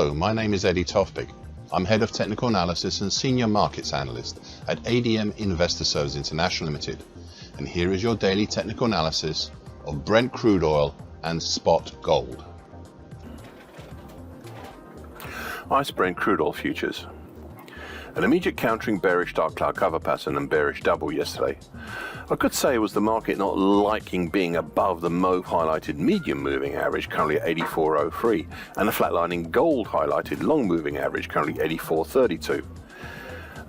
Hello, my name is Eddie Tofpik. I'm Head of Technical Analysis and Senior Markets Analyst at ADM Investor Services International Limited. And here is your daily technical analysis of Brent crude oil and spot gold. Ice Brent crude oil futures. An immediate countering bearish dark cloud cover pattern and bearish double yesterday. I could say it was the market not liking being above the mauve highlighted medium moving average, currently at 84.03, and the flatlining gold highlighted long moving average, currently 84.32.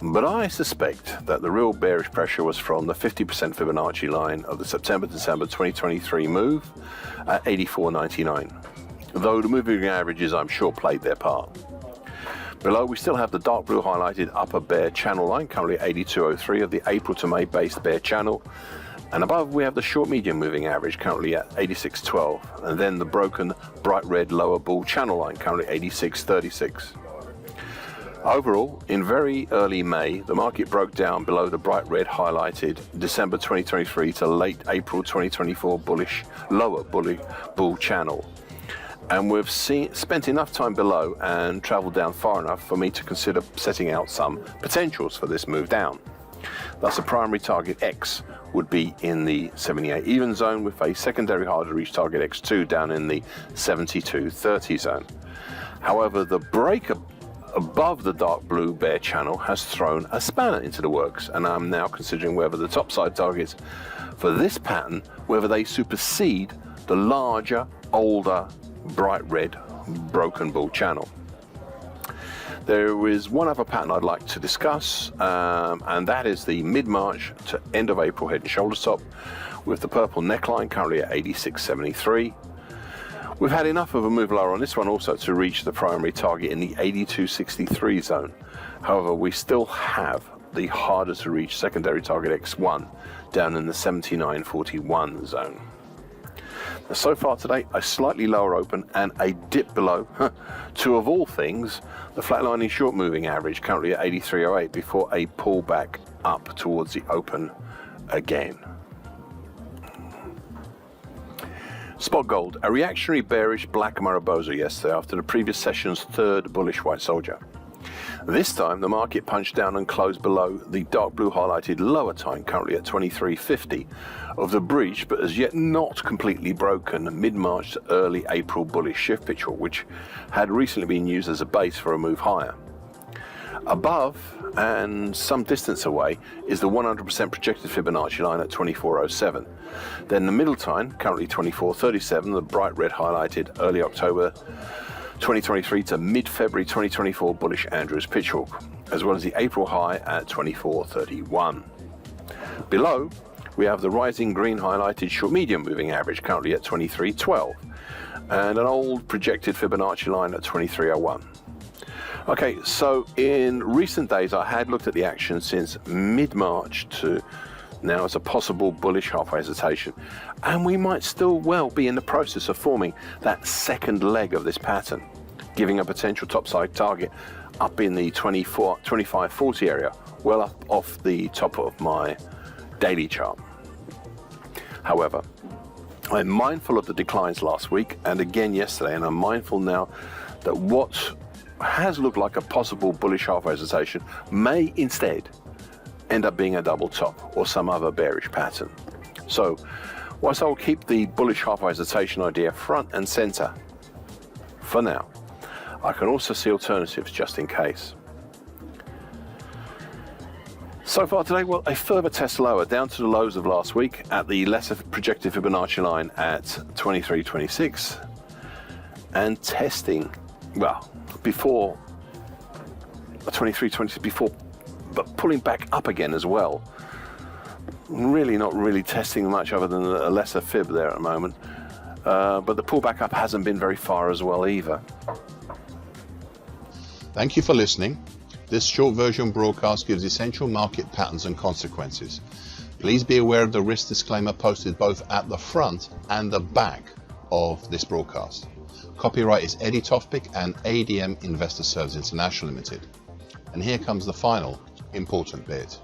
But I suspect that the real bearish pressure was from the 50% Fibonacci line of the September-December 2023 move at 84.99, though the moving averages I'm sure played their part. Below we still have the dark blue highlighted upper bear channel line, currently 82.03 of the April to May based bear channel, and above we have the short medium moving average, currently at 86.12, and then the broken bright red lower bull channel line, currently 86.36. Overall, in very early May, the market broke down below the bright red highlighted December 2023 to late April 2024 bullish lower bull channel. And we've spent enough time below and traveled down far enough for me to consider setting out some potentials for this move down. Thus, a primary target X would be in the 78 even zone, with a secondary hard to reach target X2 down in the 72.30 zone. However, the break above the dark blue bear channel has thrown a spanner into the works, and I'm now considering whether the topside targets for this pattern, whether they supersede the larger, older, bright red broken bull channel. There is one other pattern I'd like to discuss, and that is the mid-March to end of April head and shoulders top with the purple neckline, currently at 86.73. We've had enough of a move lower on this one also to reach the primary target in the 82.63 zone. However, we still have the harder to reach secondary target X1 down in the 79.41 zone. So far today, a slightly lower open and a dip below, to of all things, the flatlining short moving average, currently at 83.08, before a pullback up towards the open again. Spot gold, a reactionary bearish black Mariposa yesterday after the previous session's third bullish white soldier. This time the market punched down and closed below the dark blue highlighted lower time, currently at 23.50 of the breach, but as yet not completely broken mid-March to early April bullish shift picture, which had recently been used as a base for a move higher. Above and some distance away is the 100% projected Fibonacci line at 24.07. Then the middle time, currently 24.37, the bright red highlighted early October 2023 to mid-February 2024 bullish Andrews pitchfork, as well as the April high at 24.31. Below, we have the rising green highlighted short medium moving average, currently at 23.12, and an old projected Fibonacci line at 23.01. Okay, so in recent days I had looked at the action since mid-March to now as a possible bullish halfway hesitation, and we might still well be in the process of forming that second leg of this pattern, giving a potential topside target up in the 25.40 area, well up off the top of my daily chart. However, I'm mindful of the declines last week and again yesterday, and I'm mindful now that what has looked like a possible bullish halfway hesitation may instead end up being a double top or some other bearish pattern. So whilst I'll keep the bullish halfway hesitation idea front and center for now, I can also see alternatives just in case. So far today, well, a further test lower down to the lows of last week at the lesser projected Fibonacci line at 23.26, and testing, well, before 23.20, before, but pulling back up again as well. Really not really testing much other than a lesser fib there at the moment, but the pullback up hasn't been very far as well either. Thank you for listening. This short version broadcast gives essential market patterns and consequences. Please be aware of the risk disclaimer posted both at the front and the back of this broadcast. Copyright is Eddie Tofpik and ADM Investor Services International Limited. And here comes the final important bit.